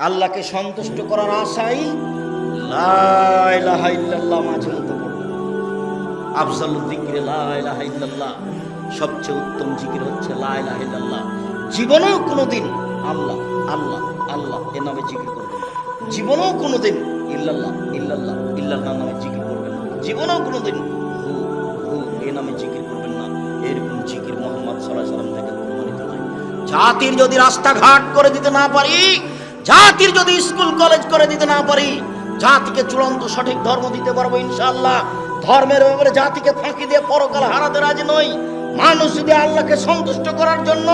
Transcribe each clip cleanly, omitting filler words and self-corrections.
আল্লাহকে সন্তুষ্ট করার আশাই লা ইলাহা ইল্লাল্লাহ মাঝে মধ্যে পড়বে। আফজালুল যিকরি লা ইলাহা ইল্লাল্লাহ, সবচেয়ে উত্তম জিকির হচ্ছে লা ইলাহা ইল্লাল্লাহ। জীবনেও কোনোদিন আল্লাহ আল্লাহ আল্লাহ এ নামে জিকির করবেন না। জীবনেও কোনোদিন ইল্লাল্লাহ ইল্লাল্লাহ ইল্লাল্লাহ নামে জিকির করবেন না। জীবনেও কোনোদিন হু হু এ নামে জিকির করবেন না। এরকম জিকির মুহাম্মদ সাল্লাল্লাহু আলাইহি ওয়াসাল্লাম থেকে প্রমাণিত নয়। জাতির যদি রাস্তাঘাট করে দিতে না পারি, জাতির যদি স্কুল কলেজ করে দিতে না পারি, জাতিকে চূড়ান্ত সঠিক ধর্ম দিতে পারবো ইনশাআল্লাহ। ধর্মের ব্যাপারে জাতিকে ফাঁকি দিয়ে পরকাল হারাতে রাজি নই। মানুষ যদি আল্লাহকে সন্তুষ্ট করার জন্য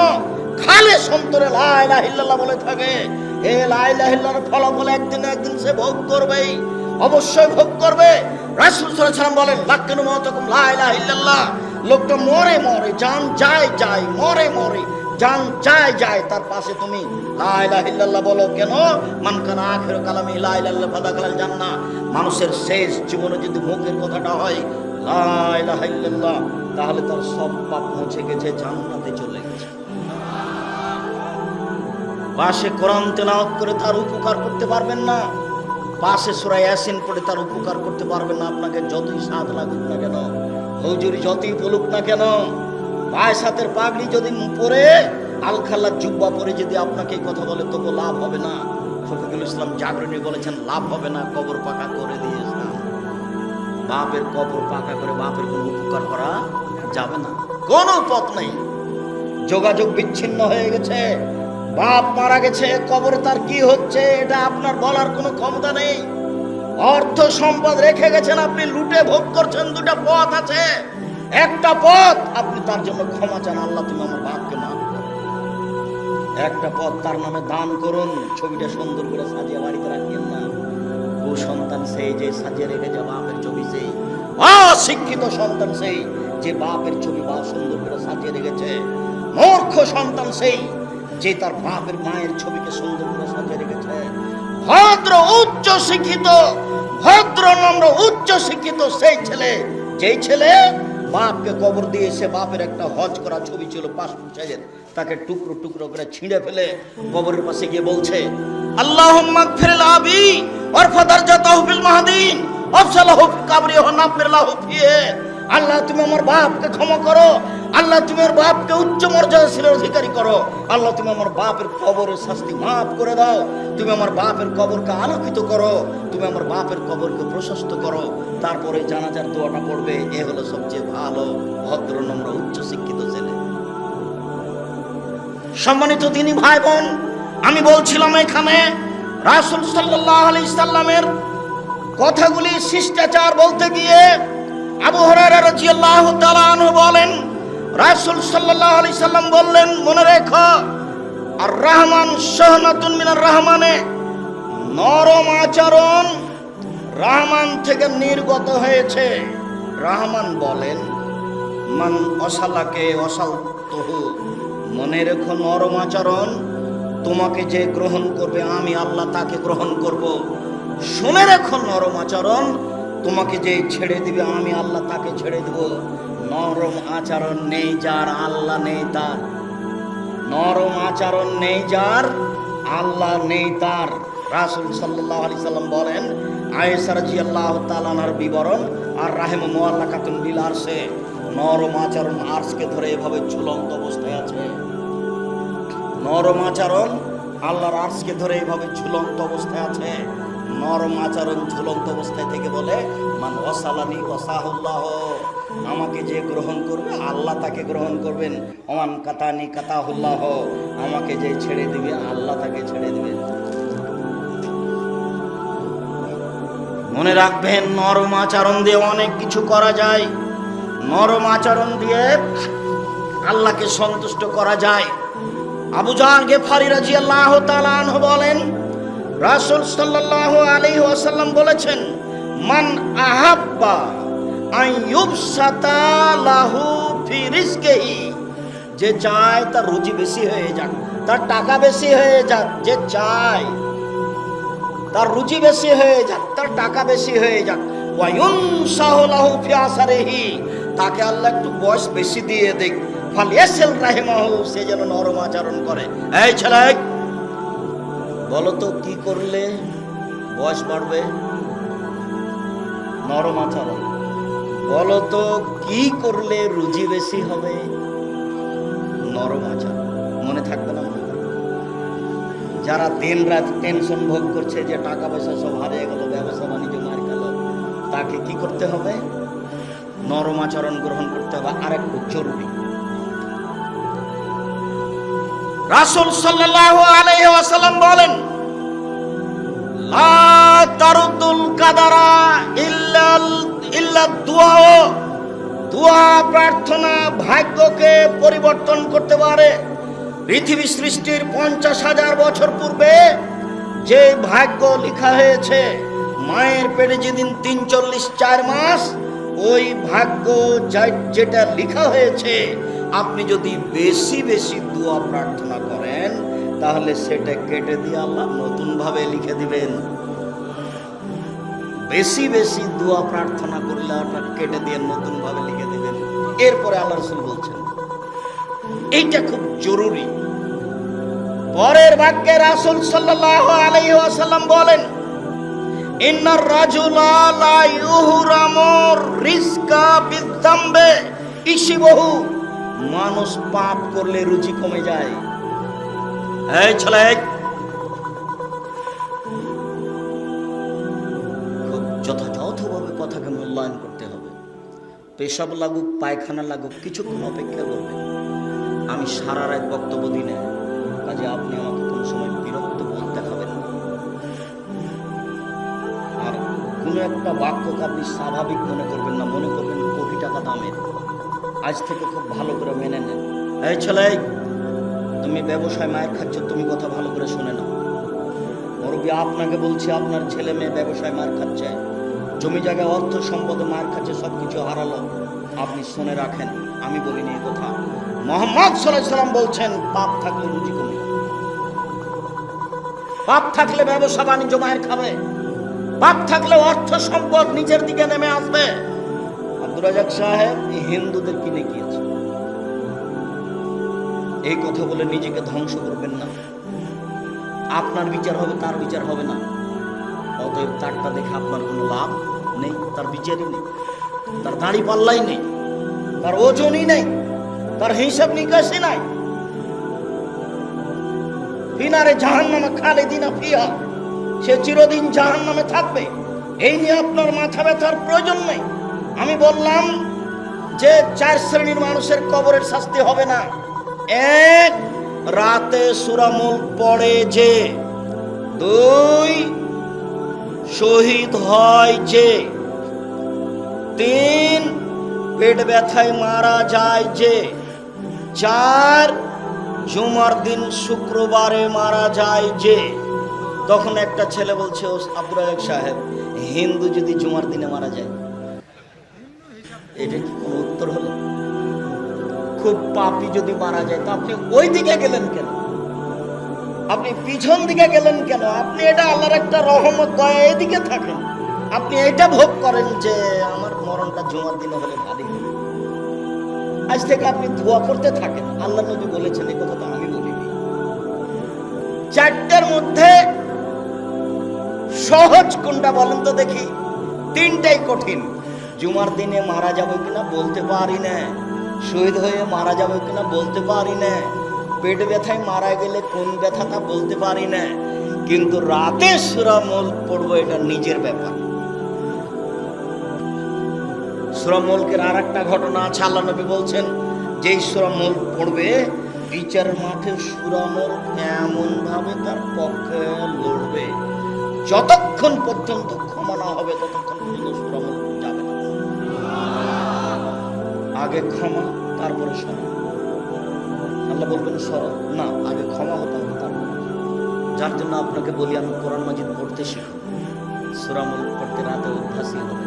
খালে সন্তরে লা ইলাহা ইল্লাল্লাহ বলে থাকে, এই লা ইলাহা ইল্লাল্লাহর ফলাফল একদিন না একদিন সে ভোগ করবেই, অবশ্যই ভোগ করবে। রাসূল সাল্লাল্লাহু আলাইহি ওয়াসাল্লাম বলেন, লাক্কানু মাওতাকুম লা ইলাহা ইল্লাল্লাহ। লোকটা মরে মরে, জান যায় যায়, মরে মরে, জান যায় যায়, তার পাশে তুমি লা ইলাহা ইল্লাল্লাহ বলো। কেন? মান কানা আখিরু কালামি লা ইলাহা ইল্লাল্লাহ ফাদাখালাল জান্নাহ। মানুষের শেষ জীবনে যদি মুখের কথাটা হয় লা ইলাহা ইল্লাল্লাহ, তাহলে তার সব পাপ মুছে গেছে, জান্নাতে চলে গেছে। পাশে কোরআন তেলাওয়াত করে তার উপকার করতে পারবেন না, পাশে সূরা ইয়াসিন পড়ে তার উপকার করতে পারবেন না। আপনাকে যতই সাধ লাগুক না কেন, হুজুরি যতই বলুক না কেন, পায়ের সাথের পাগড়ি যদি পরে, আলখাল্লার জুব্বা পরে যদি আপনাকে কথা বলে, তবু লাভ হবে না। শফিকুল ইসলাম জাগরণী বলেছেন, লাভ হবে না, কবর পাকা করে দিয়েছেন। বাপের কবর পাকা করে বাপের কোনো উপকার করা যাবে না, কোনো পথ নেই। যোগাযোগ বিচ্ছিন্ন হয়ে গেছে, বাপ মারা গেছে, কবরে তার কি হচ্ছে এটা আপনার বলার কোনো ক্ষমতা নেই। অর্থ সম্পদ রেখে গেছেন, আপনি লুটে ভোগ করছেন। দুটা পথ আছে, একটা পথ আপনি তার জন্য ক্ষমা চান, আল্লাহ তুমি আমার বাপকে মাফ করো। একটা পথ তার নামে দান করুন। ছবিটা সুন্দর করে সাজিয়ে বাড়িতে রাখেন না। ও সন্তান সেই যে সাজিয়ে রেখে যা বাপের ছবি, সেই অশিক্ষিত সন্তান সেই যে বাপের ছবি বা সুন্দর করে সাজিয়ে রেখেছে। মূর্খ সন্তান সেই যে তার বাপের মায়ের ছবিকে সুন্দর করে সাজিয়ে রেখেছে। ভদ্র উচ্চ শিক্ষিত, ভদ্র নম্র উচ্চ শিক্ষিত সেই ছেলে, যেই ছেলে বাপকে কবর দিয়ে এসে বাপের একটা হজ করা ছবি ছিল পাসপোর্ট সাইজের, তাকে টুকরো টুকরো করে ছিঁড়ে ফেলে কবরের পাশে গিয়ে বলছে, আল্লাহুম্মা গফির লাবি ওয়ারফা দারজাতাহু ফিল মাহদিন ওয়াফসালাহু ফি কবরি ওয়া নাফির লাহু ফিহি। আল্লাহ তুমি আমার বাপকে ক্ষমা করো, আল্লাহ তুমি আমার বাপকে উচ্চ মর্যাদাশীল অধিকারী করো, আল্লাহ তুমি আমার বাপের কবরের শাস্তি মাফ করে দাও, তুমি আমার বাপের কবরকে আলোকিত করো, তুমি আমার বাপের কবরকে প্রশস্ত করো। তারপরে জানাজার দোয়াটা পড়বে। এ হলো সবচেয়ে ভালো ভদ্র নম্র উচ্চ শিক্ষিত ছেলে। সম্মানিত দিনী ভাই বোন, আমি বলছিলাম এখানে রাসূল সাল্লাল্লাহু আলাইহি সাল্লামের কথাগুলি শিষ্টাচার বলতে গিয়ে আবু হুরায়রা রাদিয়াল্লাহু তাআলা আনহু বলেন, রাসূল সাল্লাল্লাহু আলাইহি সাল্লাম বললেন, মনে রেখো, আর রহমান শাহনাতুন মিনার রহমানে, নরম আচরণ রহমান থেকে নির্গত হয়েছে। রহমান বলেন, মান অসালাকে অসালতুহু, মনে রেখো নরম আচরণ তোমাকে যে গ্রহণ করবে আমি আল্লাহ তাকে গ্রহণ করব। শুনে রেখো নরম আচরণ তোমাকে যে ছেড়ে দিবে আমি আল্লাহ তাকে ছেড়ে দেব। নরম আচরণ নেই যার, আল্লাহ নেই তার। নরম আচরণ নেই যার, আল্লাহ নেই তার। রাসূল সাল্লাল্লাহু আলাইহি সাল্লাম বলেন, আয়েশা রাদিয়াল্লাহু তাআলা আনহার বিবরণ, আর রাহিমু মুআল্লাকাতুন বিল আরশে, নরম আচরণ আরশকে ধরে এভাবে ঝুলন্ত অবস্থায় আছে। নরম আচরণ আল্লাহর আরশকে ধরে এভাবে ঝুলন্ত অবস্থায় আছে। নরম আচরণ ঝুলন্ত অবস্থায় থেকে বলে, মান ওয়াসালানি ওয়াসাহুল্লাহ, আমাকে যে গ্রহণ করবে আল্লাহ তাকে গ্রহণ করবেন। ওমান কাতানি কাতাহুল্লাহ, আমাকে যে ছেড়ে দিবে আল্লাহ তাকে ছেড়ে দিবেন। মনে রাখবেন, নরম আচরণ দিয়ে অনেক কিছু করা যায়। নরম আচরণ দিয়ে আল্লাহকে সন্তুষ্ট করা যায়। আবু জার গেফারি রাদিয়াল্লাহু তাআলা আনহু বলেন, রাসূল সাল্লাল্লাহু আলাইহি ওয়াসাল্লাম বলেছেন, মান আহাব্বা আন ইউবসাতা লাহু ফি রিজকিহি, যে চায় তার রুজি বেশি হয়ে যাক, তার টাকা বেশি হয়ে যাক, যে চায় তার রুজি বেশি হয়ে যাক, তার টাকা বেশি হয়ে যাক, ওয়া ইউনসাহু লাহু ফি আসরিহি, তাকে আল্লাহ একটু বয়স বেশি দিয়ে দেখ, ফালিয়াসিল রাহিমাহু, সে যেন নরম আচরণ করে। এই ছেলে, বলো তো কি করলে বয়স বাড়বে? নরম আচরণ। বলো তো কি করলে রুজি বেশি হবে? নরম আচরণ। মনে থাকবে না? যারা দিন রাত টেনশন ভোগ করছে যে টাকা পয়সা সব হারিয়ে গেল, ব্যবসা বাণিজ্য মার গেল, তাকে কি করতে হবে? নরম আচরণ গ্রহণ করতে হবে। আরেকটু জরুরি, রাসূল সাল্লাল্লাহু আলাইহি ওয়াসাল্লাম বলেন, লা তারুদুল কাদারা ইল্লা দুআ। দোয়া প্রার্থনা ভাগ্যকে পরিবর্তন করতে পারে। পৃথিবী সৃষ্টির 50,000 বছর পূর্বে যে ভাগ্য লেখা হয়েছে, মায়ের পেটে যেদিন 3-4 মাস, ওই ভাগ্য যেটা লেখা হয়েছে, আপনি যদি বেশি বেশি দোয়া প্রার্থনা করেন তাহলে সেটা কেটে দিয়ে আল্লাহ নতুন ভাবে লিখে দিবেন। বেশি বেশি দোয়া প্রার্থনা করলে আপনার কেটে দিয়ে নতুন ভাবে লিখে দিবেন। এরপরে আল্লাহ রাসূল বলছেন, এইটা খুব জরুরি। পরের বাক্যে রাসূল সাল্লাল্লাহু আলাইহি ওয়াসাল্লাম বলেন, ইন্নার রাজুলা লা ইউহরামুর রিজকা বিযামবে ইশিবহু। মানুষ পাপ করলে রুচি কমে যায়। এই ছেলে, খুব যথাযথভাবে কথাকে মূল্যায়ন করতে হবে। পেশাব লাগুক, পায়খানা লাগুক, কিছুক্ষণ অপেক্ষা করবেন। আমি সারা রাত বক্তব্য দিই না, কাজে আপনি আমাকে কোনো সময় বিরক্ত বলতে হবে না। আর কোনো একটা বাক্যকে আপনি স্বাভাবিক মনে করবেন না, মনে করবেন কোটি টাকা দামের। আজ থেকে খুব ভালো করে মেনে নেন। এই ছেলে, তুমি ব্যবসায় মায়ের খাচ্ছ, তুমি কথা ভালো করে শুনে নাও। মুরব্বী আপনাকে বলছি, আপনার ছেলে মেয়ে ব্যবসায় মার খাচ্ছে, জমি জায়গায় অর্থ সম্পদে মার খাচ্ছে, সবকিছু হারালো। আপনি শুনে রাখেন, আমি বলিনি এই কথা। মুহাম্মদ সাল্লাল্লাহু আলাইহি ওয়াসাল্লাম বলছেন, পাপ থাকলে রুজি কমে, পাপ থাকলে ব্যবসা বাণিজ্য মায়ের খাবে, পাপ থাকলে অর্থ সম্পদ নিজের দিকে নেমে আসবে। আব্দুর রাজ্জাক সাহেব হিন্দুদের কিনে গিয়েছে, এই কথা বলে নিজেকে ধ্বংস করবেন না। আপনার বিচার হবে, তার বিচার হবে না। অতএব তারটা দেখে আপনার কোনো লাভ নেই, তার বিচারই নেই, তার দাড়ি পাল্লাই নেই, তার ওজনই নেই, তার হিসাব নিকাশই নাই। ফিনারে জাহান্নামে খালিদিনা ফিহা, সে চিরদিন জাহান্নামে থাকবে। এই নিয়ে আপনার মাথা ব্যথার প্রয়োজন নেই। আমি বললাম যে 4 শ্রেণীর মানুষের কবরের শাস্তি হবে না। 1, রাতে সূরা মুলক পড়ে যে। 2, শহীদ হয় যে। 3, পেট ব্যথায় মারা যায় যে। 4, জুমার দিন শুক্রবারে মারা যায় যে। তখন একটা ছেলে বলছে, ও আব্দুর রাজ্জাক সাহেব, হিন্দু যদি জুমার দিনে মারা যায়, এটা কি কোনো উত্তর হলো? খুব পাপী যদি মারা যায়, তা আপনি ওই দিকে গেলেন কেন? আপনি পিছন দিকে গেলেন কেন? আপনি এটা আল্লাহর একটা রহমত, দয়া, এদিকে থাকেন। আপনি এটা ভোগ করেন যে আমার মরণটা জুমার দিনে হলে ভালোই হবে। আজ থেকে আপনি দোয়া করতে থাকেন। আল্লাহ নবী বলেছেন, এই কথা তো আমি বলিনি। 4টার মধ্যে সহজ কোনটা বলেন তো দেখি? 3টাই কঠিন। জুমার দিনে মারা যাবে কিনা বলতে পারি না, শহীদ হয়ে মারা যাবে কিনা বলতে পারি না, পেট ব্যথায় মারা গেলে কোন ব্যথাটা বলতে পারি না, কিন্তু রাতে সূরা মুলক পড়বো, এটা নিজের ব্যাপার। সূরা মুলকের আর একটা ঘটনা আছে। আল্লাহ নবী বলছেন, যেই সূরা মুলক পড়বে, বিচারের মাঠে সূরা মুলক এমন ভাবে তার পক্ষে লড়বে, যতক্ষণ পর্যন্ত ক্ষমা না হবে ততক্ষণ পর্যন্ত সূরা মুলক যাবে না। আগে ক্ষমা, তারপরে সরব। আল্লাহ বলবেন সরব না, আগে ক্ষমা হতে হবে, তারপরে। যার জন্য আপনাকে বলি, আমি কোরআন মাজিদ পড়তে শিখুন, সূরা মুলক পড়তে রাতে অভ্যাসী হবে।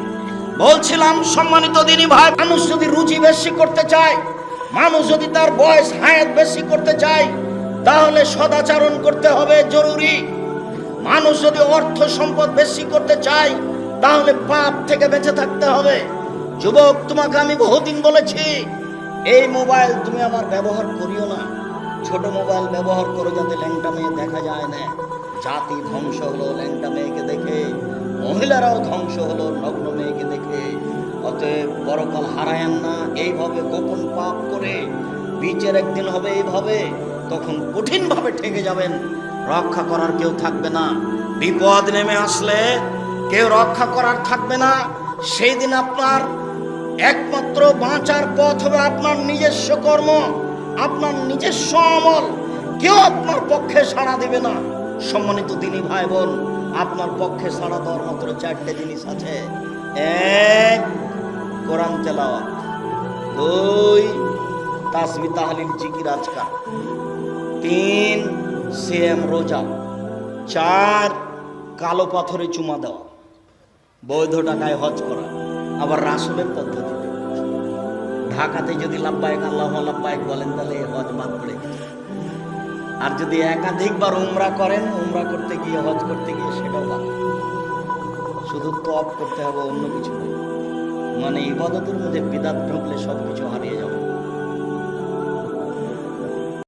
বলছিলাম, সম্মানিত দিনী ভাই, মানুষ যদি রুচি বেশি করতে চায়, মানুষ যদি তার বয়স হায়াত বেশি করতে চায়, তাহলে সদাচরণ করতে হবে, জরুরি। মানুষ যদি অর্থ সম্পদ বেশি করতে চায়, তাহলে পাপ থেকে বেঁচে থাকতে হবে। যুবক, তোমাকে আমি বহুদিন বলেছি, এই মোবাইল তুমি আবার ব্যবহার করিও না। ছোট মোবাইল ব্যবহার করো, যাতে ল্যাংটা মেয়ে দেখা যায় না। জাতি ধ্বংস হলো ল্যাংটা মেয়েকে দেখে, মহিলারাও ধ্বংস হলো নগ্ন মেয়েকে দেখে। অতএব পরকাল হারায়েন না এইভাবে গোপন পাপ করে। বিচার একদিন হবে এইভাবে, তখন কঠিনভাবে ঠেকে যাবেন, রক্ষা করার কেউ থাকবে না। বিপদ নেমে আসলে কেউ রক্ষা করার থাকবে না। সেই দিন আপনার একমাত্র বাঁচার পথ হবে আপনার নিজস্ব কর্ম, আপনার নিজস্ব আমল। কেউ আপনার পক্ষে সাড়া দেবে না। সম্মানিত দিনী ভাই বোন, আপনার পক্ষে সাড়া দেওয়ার মাত্র 4টে জিনিস আছে। 1, কোরআন তেলাওয়াত। 2, তাসবিহ তাহলিল জিকির আজকার। 3, সিয়াম রোজা। 4, কালো পাথরে চুমা দেওয়া, বৈধ টাকায় হজ করা, আবার রাসূলের পদ্ধতিতে। ঢাকাতে যদি লাব্বাইক আল্লাহুম্মা লাব্বাইক বলেন তাহলে হজ বাদ পড়ে গেছে। আর যদি একাধিকবার উমরা করেন, উমরা করতে গিয়ে হজ করতে গিয়ে সেটাও বাদ। শুধু তওয়াব করতে হবে, অন্য কিছু নেই। মানে ইবাদতের মধ্যে বিদআত ঢুকলে সব কিছু হারিয়ে যাবে।